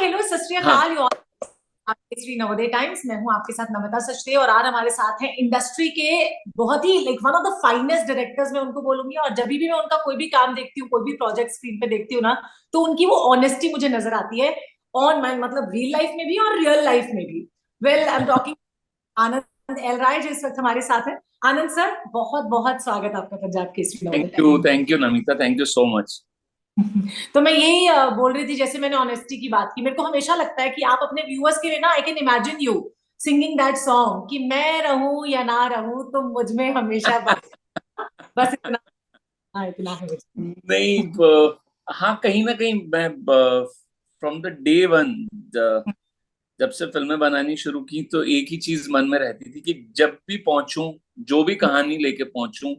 Hello, सत श्री हाँ। अकाल। आपके श्री नवोदय टाइम्स, मैं हूँ आपके साथ नमिता सचदे, और आज हमारे साथ हैं इंडस्ट्री के बहुत ही like one of the finest directors मैं उनको बोलूंगी। और जब भी मैं उनका कोई भी काम देखती हूँ, कोई भी प्रोजेक्ट स्क्रीन पे देखती हूँ ना, तो उनकी वो ऑनेस्टी मुझे नजर आती है। ऑन माई मतलब रियल लाइफ में भी और रियल लाइफ में भी। Well, I am talking Anand L Rai, जो इस वक्त हमारे साथ है। आनंद सर, बहुत बहुत स्वागत आपका पंजाब के Shri Navodaya times. Thank you Namita, thank you so much. तो मैं यही बोल रही थी, जैसे मैंने ऑनेस्टी की बात की, मेरे को हमेशा लगता है कि आप अपने व्यूअर्स के लिए ना, I can imagine you singing that song कि मैं रहूं या ना रहूं तो मुझ में हमेशा बस, बस इतना। हाँ, इतना है मुझे। नहीं, हाँ, कहीं ना कहीं मैं फ्रॉम द डे वन, जब से फिल्में बनानी शुरू की तो एक ही चीज मन में रहती थी कि जब भी पहुंचूं, जो भी कहानी लेके पहुंचूं,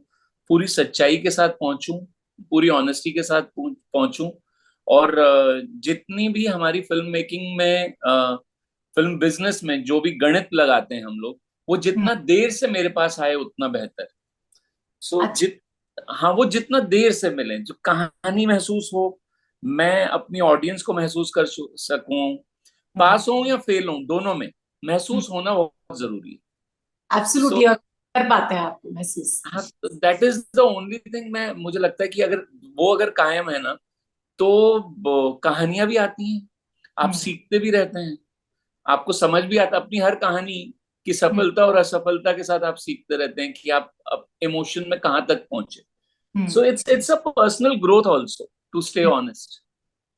पूरी सच्चाई के साथ पहुंचूं, पूरी ऑनेस्टी के साथ पहुंचूं। और जितनी भी हमारी फिल्म मेकिंग में, फिल्म बिजनेस में जो भी गणित लगाते हैं हम लोग, वो हम्म, जितना देर से मेरे पास आए उतना बेहतर। सो अच्छा। हाँ, वो जितना देर से मिले, जो कहानी महसूस हो, मैं अपनी ऑडियंस को महसूस कर सकूं, पास हो या फेल हो, दोनों में महसूस होना बहुत जरूरी है। सो एब्सोल्युटली, और कर पाते हैं आपको महसूस। हाँ, that is the only thing. मैं मुझे लगता है कि अगर कायम है ना, तो कहानियां भी आती हैं, आप हम्म, सीखते भी रहते हैं, आपको समझ भी आता, अपनी हर कहानी की हम्म, सफलता और असफलता के साथ आप सीखते रहते हैं कि आप इमोशन में कहाँ तक पहुंचे। Hmm, so it's a personal growth also, to stay honest.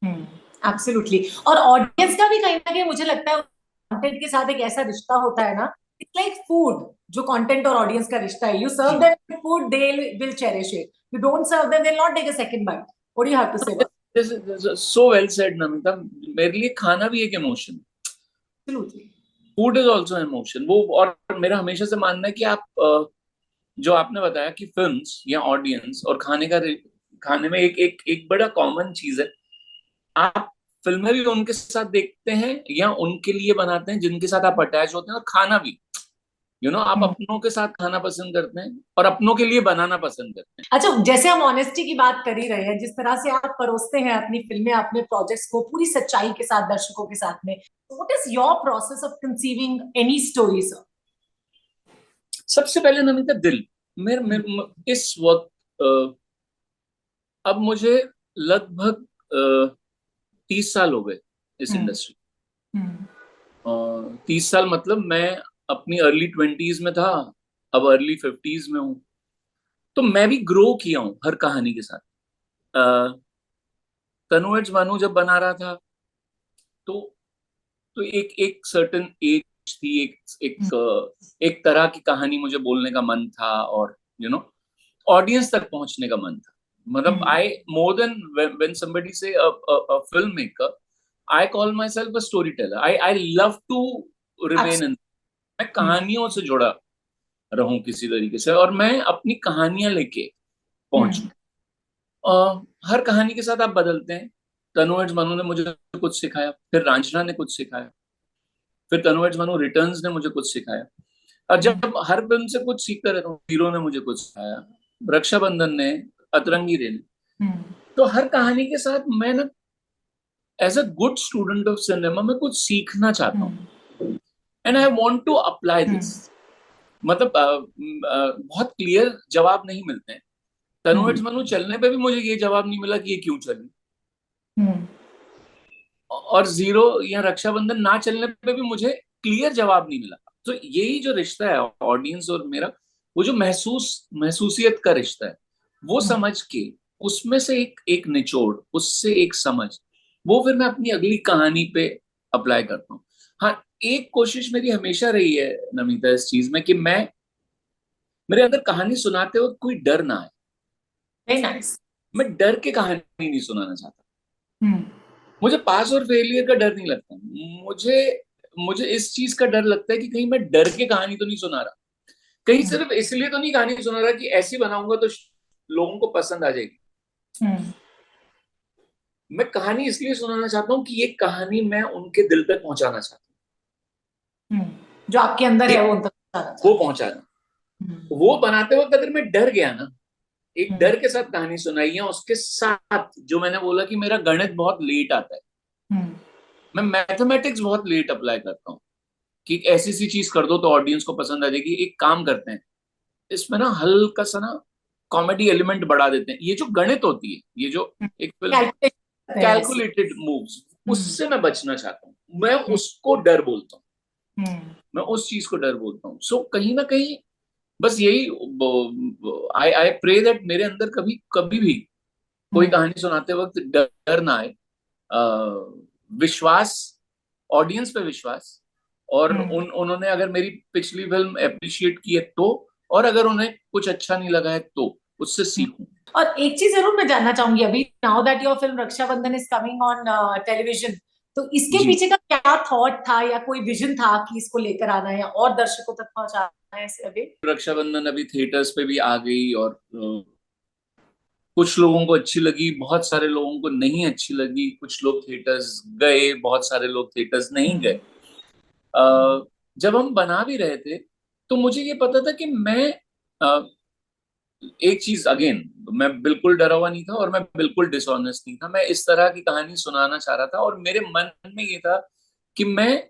Absolutely. और ऑडियंस का भी कहीं ना कहीं मुझे लगता है कंटेंट के साथ एक ऐसा रिश्ता होता है ना, इट्स लाइक फूड। जो कंटेंट और ऑडियंस का रिश्ता है, you serve them food, they will cherish it. You don't serve them, they will not take a second bite. What do you have to say? So well said Namita. मेरे लिए खाना भी एक emotion, absolutely. Food is also emotion. वो, और मेरा हमेशा से मानना है कि आप, जो आपने बताया कि फिल्म्स या ऑडियंस और खाने में एक बड़ा कॉमन चीज है। आप फिल्में भी उनके साथ देखते हैं या उनके लिए बनाते हैं जिनके साथ आप अटैच होते हैं, और खाना भी, आप अपनों के साथ खाना पसंद करते हैं और अपनों के लिए बनाना पसंद करते हैं। अच्छा, जैसे हम ऑनेस्टी की बात कर ही रहे हैं, जिस तरह से आप परोसते हैं अपनी फिल्में, अपने प्रोजेक्ट्स को पूरी सच्चाई के साथ दर्शकों के साथ में, what is your process of conceiving any story, sir? सबसे पहले नमिता, दिल। इस वक्त, अब मुझे लगभग 30 साल हो गए इस हम्म, इंडस्ट्री। हम्म, 30 साल मतलब मैं अपनी अर्ली ट्वेंटीज में था, अब अर्ली फिफ्टीज में हूँ। तो मैं भी ग्रो किया हूँ हर कहानी के साथ। अ, तनु भानु जब बना रहा था, तो एक एक सर्टेन एज थी, एक तरह की कहानी मुझे बोलने का मन था, और ऑडियंस तक पहुंचने का मन था। मतलब hmm, I, more than when somebody says a film maker, I call myself a story teller. I love to remain in, मैं कहानियों से जुड़ा रहूं किसी तरीके से, और मैं अपनी कहानियां लेके पहुंचूं। हर कहानी के साथ आप बदलते हैं। तनुज मनु ने मुझे कुछ सिखाया, फिर रांझना ने कुछ सिखाया, फिर तनुज मनु रिटर्न्स ने मुझे कुछ सिखाया। और जब हर फिल्म से कुछ सीखता रहता हूँ, हीरो ने मुझे कुछ सिखाया, रक्षाबंधन ने, अतरंगी रे ने, तो हर कहानी के साथ मैं ना, as a good student of cinema, मैं कुछ सीखना चाहता हूँ, and I want to apply this. मतलब बहुत क्लियर जवाब नहीं मिलते हैं। तनुज मनु चलने पे भी मुझे ये जवाब नहीं मिला कि ये क्यों चली, और जीरो या रक्षाबंधन ना चलने पे भी मुझे क्लियर जवाब नहीं मिला। तो यही जो रिश्ता है ऑडियंस और मेरा, वो जो महसूसियत का रिश्ता है, वो समझ के, उसमें से एक एक निचोड़, उससे एक समझ, वो फिर मैं अपनी अगली कहानी पे अप्लाई करता हूँ। हाँ, एक कोशिश मेरी हमेशा रही है नमिता इस चीज में, कि मेरे अंदर कहानी सुनाते वक्त कोई डर ना आए। Very nice. मैं डर के कहानी नहीं सुनाना चाहता। मुझे पास और फेलियर का डर नहीं लगता। मुझे मुझे इस चीज का डर लगता है कि कहीं मैं डर के कहानी तो नहीं सुना रहा, कहीं सिर्फ इसलिए तो नहीं कहानी सुना रहा कि ऐसी बनाऊंगा तो लोगों को पसंद आ जाएगी। मैं कहानी इसलिए सुनाना चाहता हूँ कि ये कहानी मैं उनके दिल तक पहुंचाना चाहता जो आपके अंदर हूँ, है ये वो उन तक पहुंचाना वो चाहते पहुंचाना। हैं। वो बनाते वक्त अगर मैं डर गया ना, एक हम्म, डर के साथ कहानी सुनाई है, उसके साथ जो मैंने बोला कि मेरा गणित बहुत लेट आता है, हम्म, मैं मैथमेटिक्स बहुत लेट अप्लाई करता हूँ कि ऐसी सी चीज कर दो तो ऑडियंस को पसंद आ जाएगी। एक काम करते हैं, इसमें ना हल्का सा ना कॉमेडी एलिमेंट बढ़ा देते हैं। ये जो गणित होती है, ये जो एक फिल्म कैलकुलेशन करते हैं ऐसे। कैलकुलेटेड मूव्स, हम्म। उससे मैं बचना चाहता हूँ। मैं हम्म। उसको डर बोलता हूँ। हम्म। मैं उस चीज को डर बोलता हूँ। सो कहीं ना कहीं बस यही, आई आई प्रे दैट मेरे अंदर कभी कभी भी कोई हम्म। कहानी सुनाते वक्त डर ना आए। विश्वास, ऑडियंस पे विश्वास, और हम्म। उन्होंने अगर मेरी पिछली फिल्म अप्रिशिएट की है तो, और अगर उन्हें कुछ अच्छा नहीं लगा है तो उससे हम्म। सीखूं। और एक चीज जरूर मैं जानना चाहूंगी, अभी now that your film Raksha Bandhan is coming on television, तो इसके जी, पीछे का क्या थॉट था या कोई विजन था कि इसको लेकर आना है या और दर्शकों तक पहुंचाना है इसे अभी? रक्षाबंधन अभी थिएटर्स पे भी आ गई, और कुछ लोगों को अच्छी लगी, बहुत सारे लोगों को नहीं अच्छी लगी। कुछ लोग थिएटर्स गए, बहुत सारे लोग थिएटर्स नहीं गए। हम्म। जब हम बना भी रहे थे तो मुझे ये पता था कि मैं अ, एक चीज अगेन, मैं बिल्कुल डरा हुआ नहीं था और मैं बिल्कुल डिसऑनेस्ट नहीं था। मैं इस तरह की कहानी सुनाना चाह रहा था और मेरे मन में ये था कि मैं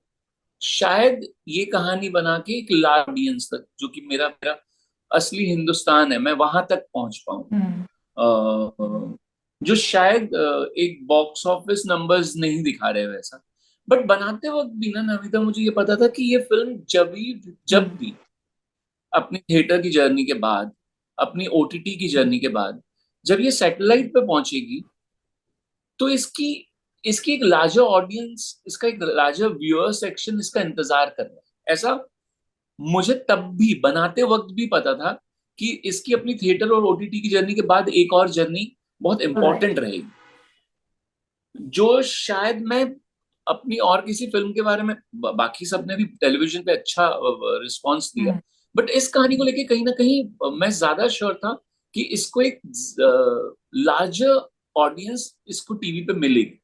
शायद ये कहानी बना के एक लार्ज ऑडियंस तक, जो कि मेरा मेरा असली हिंदुस्तान है, मैं वहां तक पहुंच पाऊं। हम्म। जो शायद एक बॉक्स ऑफिस नंबर्स नहीं दिखा रहे वैसा। बट बनाते वक्त भी ना नमिता, मुझे ये पता था कि ये फिल्म जब हम्म। भी अपनी थिएटर की जर्नी के बाद, अपनी ओटीटी की जर्नी के बाद, जब ये सैटेलाइट पे पहुंचेगी तो इसकी इसकी एक लार्जर ऑडियंस, इसका एक लार्जर व्यूअर सेक्शन इसका इंतजार कर रहा है। ऐसा मुझे तब भी बनाते वक्त भी पता था कि इसकी अपनी थिएटर और ओटीटी की जर्नी के बाद एक और जर्नी बहुत राइट। इंपॉर्टेंट रहेगी, जो शायद मैं अपनी और किसी फिल्म के बारे में, बाकी सबने भी टेलीविजन पे अच्छा रिस्पांस दिया, हम्म। बट इस कहानी को लेके कहीं ना कहीं मैं ज्यादा श्योर था कि इसको एक लार्जर ऑडियंस इसको टीवी पे मिलेगी।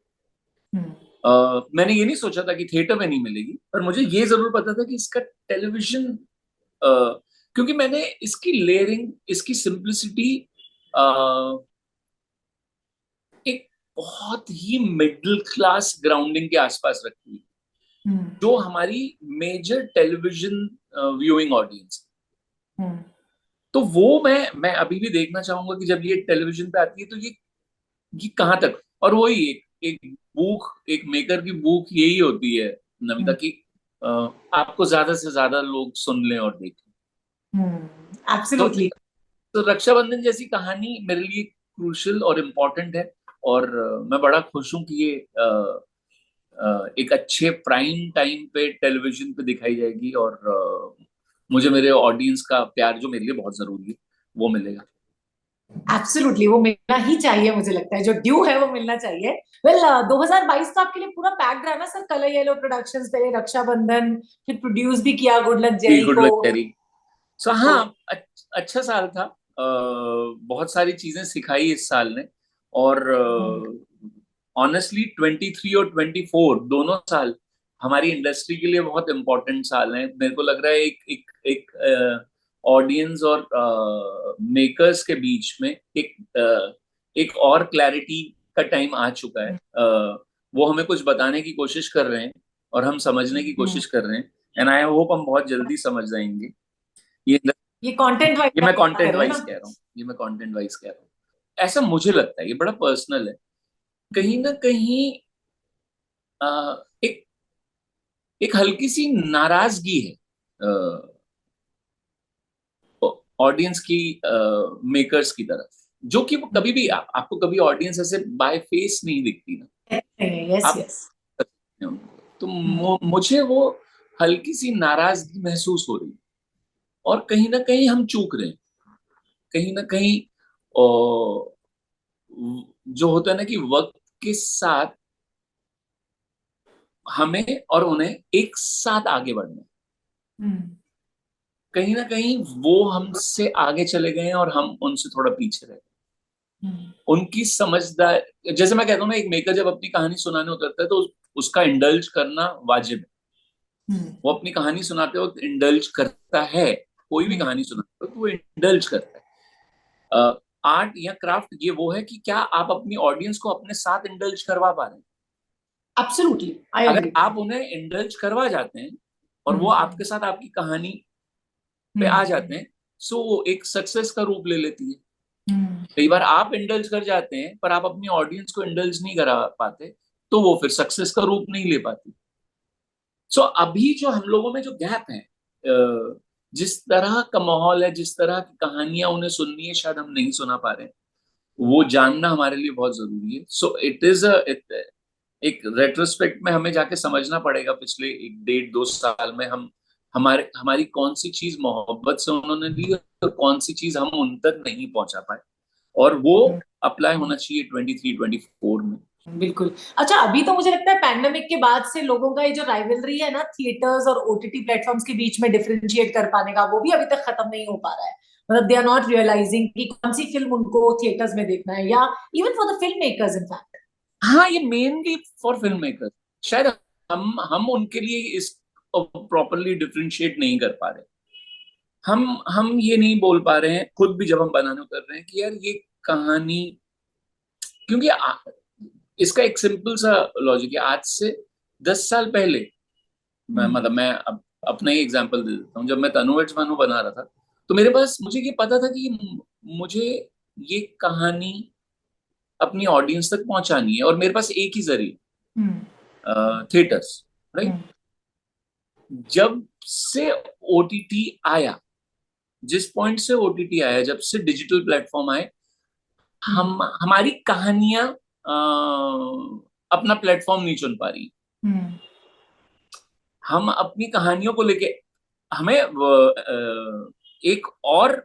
हम्म। मैंने ये नहीं सोचा था कि थिएटर में नहीं मिलेगी, पर मुझे ये जरूर पता था कि इसका टेलीविजन, क्योंकि मैंने इसकी लेयरिंग, इसकी सिंप्लिसिटी एक बहुत ही मिडिल क्लास ग्राउंडिंग के आसपास रखी हुई, हम्म। जो हमारी मेजर टेलीविजन व्यूइंग ऑडियंस। हम्म। तो वो मैं अभी भी देखना चाहूंगा कि जब ये टेलीविजन पे आती है तो ये कहाँ तक। और वही एक एक भूख, एक मेकर की भूख यही होती है नमिता की, अ, आपको ज्यादा से ज्यादा लोग सुन लें और देखें। तो, एब्सोल्युटली। तो रक्षाबंधन जैसी कहानी मेरे लिए क्रूशियल और इम्पोर्टेंट है। और मैं बड़ा खुश हूं कि ये एक अच्छे प्राइम टाइम पे टेलीविजन पे दिखाई जाएगी, और मुझे मेरे ऑडियंस का प्यार, जो मेरे लिए बहुत जरूरी है, वो मिलेगा। एब्सोल्युटली वो मिलना ही चाहिए, मुझे लगता है जो ड्यू है वो मिलना चाहिए। वेल 2022 तो आपके लिए पूरा पैक्ड रहा ना सर, कलर येलो प्रोडक्शंस, पहले रक्षाबंधन, फिर प्रोड्यूस भी किया गुड लक जी, जेरी गुड को। लक टेरी। सो तो हाँ, अच्छा साल था। बहुत सारी चीजें सिखाई इस साल ने। और ऑनेस्टली 23 और 24 दोनों साल हमारी इंडस्ट्री के लिए बहुत इंपॉर्टेंट साल हैं। मेरे को लग रहा है एक एक एक ऑडियंस और मेकर्स के बीच में एक और क्लैरिटी का टाइम आ चुका है। वो हमें कुछ बताने की कोशिश कर रहे हैं और हम समझने की कोशिश कर रहे हैं, एंड आई होप हम बहुत जल्दी समझ जाएंगे। ये ये कंटेंट वाइज ये मैं बात कर कंटेंट रहे हैं वाइज ना? कह रहा हूँ, ये मैं कंटेंट वाइज कह रहा हूँ। ऐसा मुझे लगता है, ये बड़ा पर्सनल है। कहीं ना कहीं एक एक हल्की सी नाराजगी है ऑडियंस की, मेकर्स की तरफ, जो कि वो कभी भी आपको कभी ऑडियंस ऐसे बाय फेस नहीं दिखती ना। यस आप यस। तो मुझे वो हल्की सी नाराजगी महसूस हो रही है, और कहीं ना कहीं हम चूक रहे हैं। कहीं ना कहीं जो होता है ना कि वक्त के साथ हमें और उन्हें एक साथ आगे बढ़ना है। कहीं ना कहीं वो हमसे आगे चले गए हैं और हम उनसे थोड़ा पीछे रह गए। उनकी समझदार, जैसे मैं कहता हूँ ना, एक मेकर जब अपनी कहानी सुनाने उतरता है तो उसका इंडल्ज करना वाजिब है। वो अपनी कहानी सुनाते वक्त इंडल्ज करता है, कोई भी कहानी सुनाते वक्त वो इंडल्ज करता है। आर्ट या क्राफ्ट ये वो है कि क्या आप अपनी ऑडियंस को अपने साथ इंडल्ज करवा पा रहे हैं। एब्सोल्युटली, आई अगर एग्री। आप उन्हें इंडल्ज करवा जाते हैं और वो आपके साथ आपकी कहानी पे आ जाते हैं, सो वो एक सक्सेस का रूप ले लेती है। कई बार आप इंडल्ज कर जाते हैं पर आप अपनी ऑडियंस को इंडल्ज नहीं करा पाते, तो वो फिर सक्सेस का रूप नहीं ले पाती। सो अभी जो हम लोगों में जो गैप है, जिस तरह का माहौल है, जिस तरह की कहानियां उन्हें सुननी है, शायद हम नहीं सुना पा रहे हैं, वो जानना हमारे लिए बहुत जरूरी है। सो इट इज एक रेट्रोस्पेक्ट में हमें जाके समझना पड़ेगा पिछले 1 1.5 2 साल में हम हमारी कौन सी चीज मोहब्बत से उन्होंने दी और कौन सी चीज हम उन तक नहीं पहुंचा पाए, और वो अप्लाई होना चाहिए 23 24 में। बिल्कुल। अच्छा, अभी तो मुझे लगता है पैंडेमिक के बाद से लोगों का ये जो राइवलरी है ना थिएटर्स और ओटीटी प्लेटफॉर्म्स के बीच में डिफरेंशिएट कर पाने का, वो भी अभी तक खत्म नहीं हो पा रहा है। मतलब दे आर नॉट रियलाइजिंग कि कौन सी फिल्म उनको थिएटर्स में देखना है, या even for the film makers in fact. हाँ, ये मेनली फॉर फिल्म मेकर, शायद हम उनके लिए इस प्रॉपरली डिफरेंशिएट नहीं कर पा रहे। हम ये नहीं बोल पा रहे हैं खुद भी जब हम बनाने उतर रहे हैं कि यार ये कहानी, क्योंकि इसका एक सिंपल सा लॉजिक है। आज से 10 साल पहले मतलब मैं अब अपना ही एग्जांपल दे देता हूँ। जब मैं तनु भानु बना रहा था, तो मेरे पास मुझे ये पता था कि मुझे ये कहानी अपनी ऑडियंस तक पहुंचानी है और मेरे पास एक ही जरिए, थिएटर्स, राइट। जब से ओटीटी आया, जिस पॉइंट से ओटीटी आया, जब से डिजिटल प्लेटफॉर्म आए, हमारी कहानियां अपना प्लेटफॉर्म नहीं चुन पा रही। हम अपनी कहानियों को लेके हमें एक और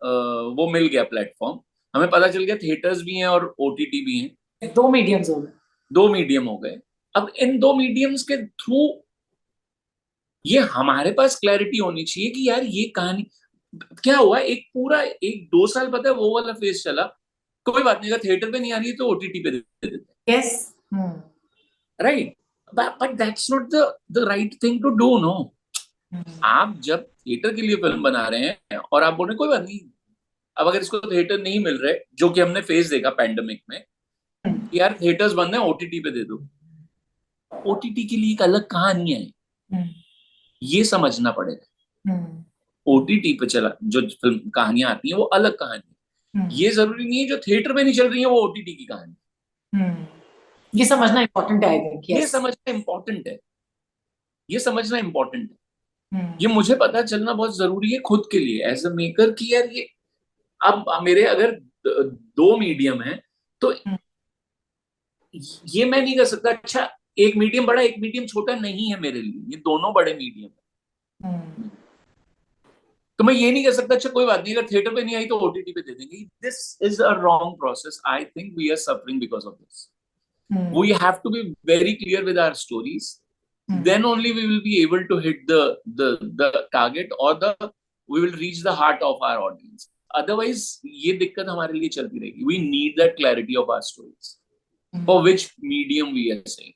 वो मिल गया प्लेटफॉर्म। हमें पता चल गया थिएटर्स भी हैं और ओटीटी भी हैं। दो मीडियम्स हो गए। दो मीडियम हो गए। अब इन दो मीडियम्स के थ्रू ये हमारे पास क्लैरिटी होनी चाहिए कि यार ये कहानी क्या हुआ। एक पूरा 1 2 साल पता है वो वाला फेज चला, कोई बात नहीं, अगर थिएटर पे नहीं आ रही है तो ओटीटी पे दे देते हैं। Yes. Right, but that's not the right thing to do, no. आप जब थिएटर के लिए फिल्म बना रहे हैं और आप बोल रहे हैं कोई बात नहीं, अब अगर इसको थिएटर नहीं मिल रहे, जो कि हमने फेस देखा पैंडेमिक में, यार थिएटर्स बंद है, ओटीटी पे दे दो। ओटीटी के लिए एक अलग कहानी है, ये समझना पड़ेगा। ओटीटी पे चला जो फिल्म कहानियां आती हैं वो अलग कहानी है। ये जरूरी नहीं है जो थिएटर में नहीं चल रही है वो ओटीटी की कहानी। ये समझना इंपॉर्टेंट है, आई थिंक। ये यस। समझना इंपॉर्टेंट है, ये समझना इंपॉर्टेंट है। ये मुझे पता चलना बहुत जरूरी है खुद के लिए एज अ मेकर कि यार ये अब मेरे अगर दो मीडियम है तो ये मैं नहीं कर सकता। अच्छा, एक मीडियम बड़ा एक मीडियम छोटा नहीं है मेरे लिए, ये दोनों बड़े मीडियम है। तो मैं ये नहीं कर सकता अच्छा कोई बात नहीं अगर थिएटर पे नहीं आई तो ओटीटी पे दे देंगे। This is a wrong process. I think we are suffering because of this. We have to be very clear with our stories, then only we will be able to hit the target, or we will reach the heart of our audience. Otherwise ये दिक्कत हमारे लिए चलती रहेगी। We need that clarity of our stories, for which medium we are saying.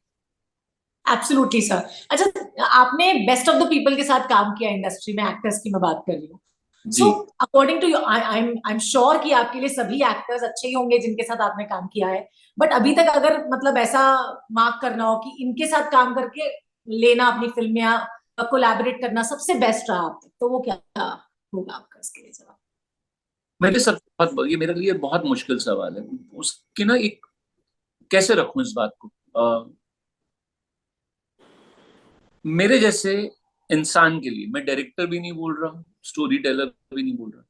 Absolutely sir. अच्छा, आपने best of the people के साथ काम किया इंडस्ट्री में, एक्टर्स की मैं बात कर रही हूँ। So according to you, I am sure कि आपके लिए सभी एक्टर्स अच्छे ही होंगे जिनके साथ आपने काम किया है, बट अभी तक अगर मतलब ऐसा मार्क करना हो कि इनके साथ काम करके लेना अपनी फिल्म या कोलैबोरेट करना सबसे बेस्ट रहा आप तक, तो वो क्या होगा आपका इसके लिए जवाब? मेरे सब बहुत ये मेरे लिए बहुत मुश्किल सवाल है उसके ना एक कैसे रखूं इस बात को। मेरे जैसे इंसान के लिए, मैं डायरेक्टर भी नहीं बोल रहा हूँ, स्टोरी टेलर भी नहीं बोल रहा,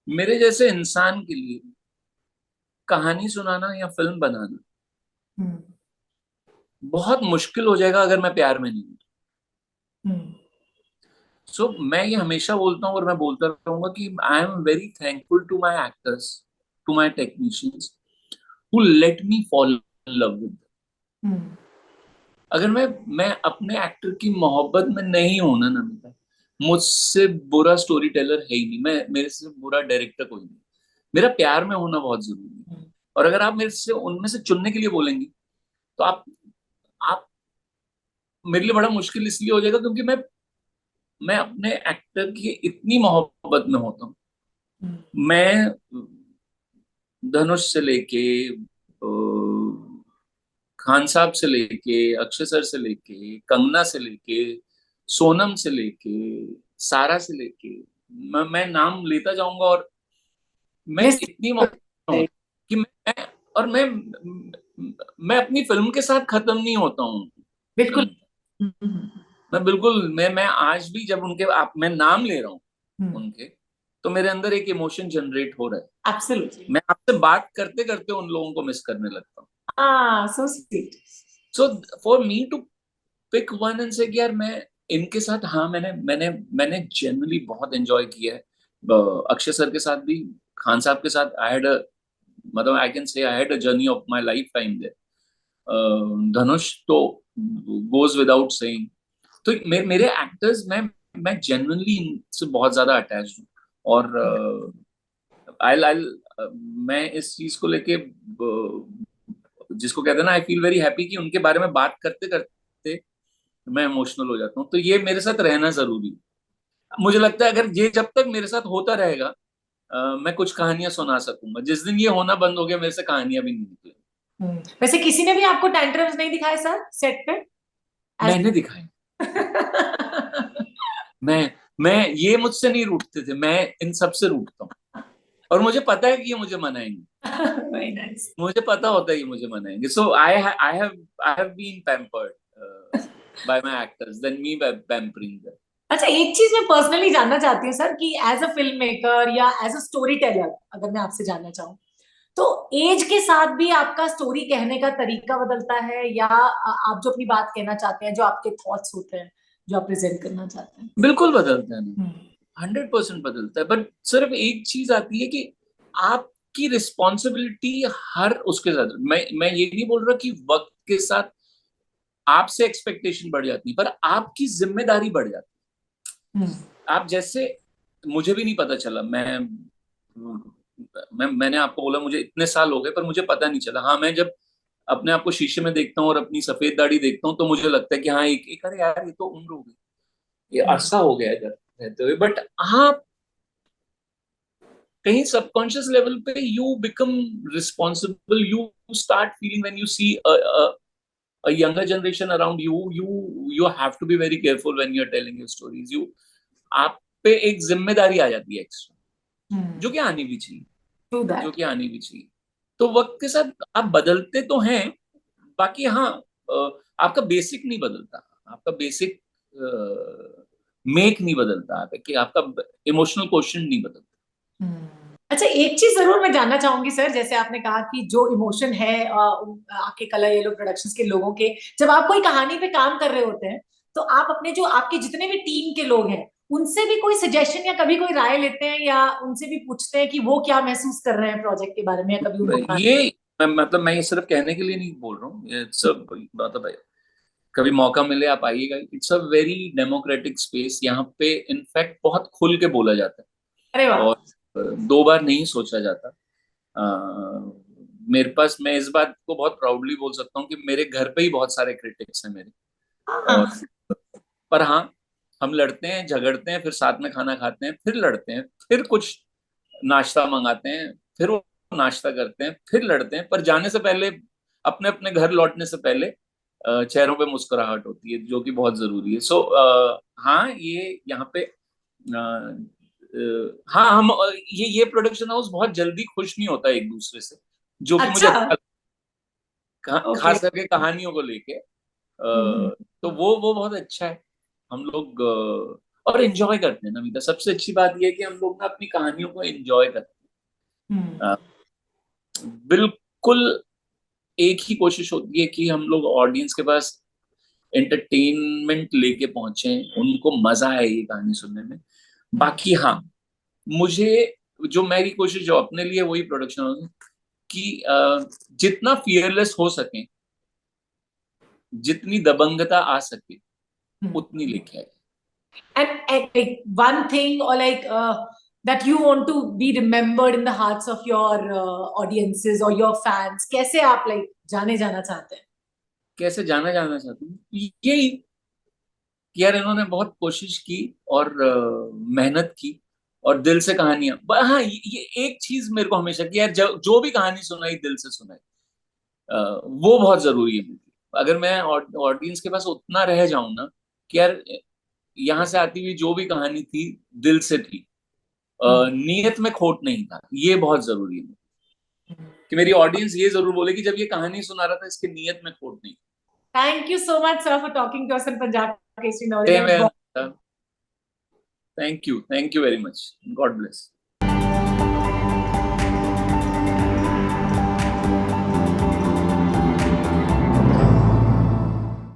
मेरे जैसे इंसान के लिए कहानी सुनाना या फिल्म बनाना बहुत मुश्किल हो जाएगा अगर मैं प्यार में नहीं हूं। सो मैं ये हमेशा बोलता हूँ और मैं बोलता रहूंगा कि I am very thankful to my actors, to my technicians who let me fall in love with. अगर मैं अपने एक्टर की मोहब्बत में नहीं हूं ना नमिता, मुझसे बुरा स्टोरी टेलर है ही नहीं, मैं मेरे से बुरा डायरेक्टर कोई नहीं। मेरा प्यार में होना बहुत जरूरी है। और अगर आप मेरे से उनमें से चुनने के लिए बोलेंगी तो आप मेरे लिए बड़ा मुश्किल इसलिए हो जाएगा क्योंकि मैं अपने एक्टर की इतनी मोहब्बत में होता हूँ। मैं धनुष से लेके खान साहब से लेके, अक्षय सर से लेके, कंगना से लेके, सोनम से लेके, सारा से लेके, मैं नाम लेता जाऊंगा, और मैं लिस्ट। इतनी हूँ कि मैं अपनी फिल्म के साथ खत्म नहीं होता हूँ। बिल्कुल। फिल्म, मैं बिल्कुल, मैं आज भी जब मैं नाम ले रहा हूँ उनके, तो मेरे अंदर एक इमोशन जनरेट हो रहा है। एब्सोल्युटली। मैं आपसे बात करते करते उन लोगों को मिस करने लगता हूँ। हाँ, so sweet. So for me to pick one and say, यार मैं इनके साथ, हाँ, मैंने मैंने मैंने जनरली बहुत एंजॉय किया है। अक्षय सर के साथ भी, खान साहब के साथ आई हैड, मतलब I can say I had a journey of my lifetime there. Dhanush तो गोज विदाउट सेइंग। तो मेरे एक्टर्स, मैं जेन्युइनली इनसे बहुत ज्यादा अटैच हूँ। और आई मैं इस चीज को लेके, जिसको कहते हैं ना, आई फील वेरी हैप्पी कि उनके बारे में बात करते करते मैं इमोशनल हो जाता हूँ। तो ये मेरे साथ रहना जरूरी है। मुझे लगता है अगर ये जब तक मेरे साथ होता रहेगा, मैं कुछ कहानियां सुना सकूंगा। जिस दिन ये होना बंद हो गया, मेरे से कहानियां भी नहीं निकलेंगी। वैसे किसी ने भी आपको टैंट्रम्स नहीं दिखाए सर सेट पे? As- मैंने दिखाई। मैं मैं ये मुझसे नहीं रूठते थे, मैं इन सब से रूठता हूँ। और मुझे पता है कि ये मुझे मनाएंगे। Very nice. मुझे पता होता है कि मुझे मनाएंगे। So I have been pampered by my actors than me pampering them. अच्छा, एक चीज मैं पर्सनली जानना चाहती हूँ सर कि एज अ फिल्म मेकर या एज अ स्टोरी टेलर, अगर मैं आपसे जानना चाहूँ, तो एज के साथ भी आपका स्टोरी कहने का तरीका बदलता है, या आप जो अपनी बात कहना चाहते हैं, जो आपके थॉट्स होते हैं, जो आप प्रेजेंट करना चाहते हैं? बिल्कुल बदलता है ना, हम्म। 100% बदलता है। बट सिर्फ एक चीज आती है कि आपकी रिस्पॉन्सिबिलिटी हर उसके साथ, मैं ये नहीं बोल रहा कि वक्त के साथ आपसे एक्सपेक्टेशन बढ़ जाती है, पर आपकी जिम्मेदारी बढ़ जाती हम्म। है। आप जैसे, मुझे भी नहीं पता चला, मैंने आपको बोला मुझे इतने साल हो गए, पर मुझे पता नहीं चला। हाँ, मैं जब अपने आप को शीशे में देखता हूँ और अपनी सफेद दाढ़ी देखता हूँ, तो मुझे लगता है कि हाँ, एक अरे यार, ये तो उम्र हो गई, ये हम्म। अरसा हो गया इधर रहते हुए। बट हाँ, कहीं सबकॉन्शियस लेवल पे you become responsible, you start feeling when you see a younger generation around you, you have to be very careful when you're telling your stories. आप पे एक जिम्मेदारी आ जाती है एक्स्ट्रा, जो कि आनी भी चाहिए, ट्रू जो दैट। कि आनी भी चाहिए। तो वक्त के साथ आप बदलते तो हैं, बाकी हाँ, आपका बेसिक नहीं बदलता, आपका बेसिक मेक नहीं बदलता, कि आपका इमोशनल क्वेश्चन नहीं बदलता। अच्छा, एक चीज जरूर मैं जानना चाहूंगी सर, जैसे आपने कहा कि जो इमोशन है आपके कलर येलो प्रोडक्शंस के लोगों के, जब आप कोई कहानी पे काम कर रहे होते हैं, तो आप अपने जो आपके जितने भी टीम के लोग हैं, उनसे भी कोई सजेशन या कभी कोई राय लेते हैं, या उनसे भी पूछते हैं कि वो क्या महसूस कर रहे हैं प्रोजेक्ट के बारे में, या कभी उनको ये मतलब मैं ये सिर्फ कहने के लिए नहीं बोल रहा हूँ, ये सब बात है। कभी मौका मिले आप आइएगा, it's a very democratic space. यहाँ पे इनफैक्ट बहुत खुल के बोला जाता है, अरे वाह। और दो बार नहीं सोचा जाता। मेरे पास, मैं इस बात को बहुत प्राउडली बोल सकता हूँ कि मेरे घर पे ही बहुत सारे क्रिटिक्स हैं मेरे। और हाँ। पर हाँ, हम लड़ते हैं, झगड़ते हैं, फिर साथ में खाना खाते हैं, फिर लड़ते हैं, फिर कुछ नाश्ता मंगाते हैं, फिर वो नाश्ता करते हैं, फिर लड़ते हैं, पर जाने से पहले, अपने अपने घर लौटने से पहले चेहरों पे मुस्कुराहट होती है, जो कि बहुत जरूरी है। सो हाँ, ये यहाँ पे हाँ, हम ये प्रोडक्शन हाउस बहुत जल्दी खुश नहीं होता एक दूसरे से, जो कि मुझे अच्छा। अच्छा ओके। खास करके कहानियों को लेके। तो वो बहुत अच्छा है। हम लोग और एंजॉय करते हैं ना मीता, सबसे अच्छी बात यह है कि हम लोग ना अपनी कहानियों को एंजॉय करते हैं। बिल्कुल, एक ही कोशिश होती है कि हम लोग ऑडियंस के पास एंटरटेनमेंट लेके पहुंचे, उनको मजा आए ये कहानी सुनने में। बाकी हाँ, मुझे, जो मेरी कोशिश जो अपने लिए, वही प्रोडक्शन हाउस कि जितना फियरलेस हो सके, जितनी दबंगता आ सके, उतनी लेके आए। and like one thing, or like that you want to be remembered in the hearts of your audiences or your fans, कैसे आप like जाने जाना चाहते हैं? कैसे जाना जाना चाहती हूँ, यही कि यार इन्होंने बहुत कोशिश की, और मेहनत की, और दिल से कहानियां। हाँ, ये एक चीज मेरे को हमेशा कि यार जो भी कहानी सुनाई, दिल से सुनाई। वो बहुत जरूरी है। अगर मैं ऑडियंस के पास उतना रह जाऊं ना कि यार यहाँ से आती हुई जो भी कहानी थी दिल से थी, नीयत में खोट नहीं था, ये बहुत जरूरी है कि मेरी ऑडियंस ये जरूर बोले कि जब ये कहानी सुना रहा था इसके नीयत में खोट नहीं। Thank you so much sir for talking to us in Punjab Kesari thank Navodaya. You, thank you very much, God bless.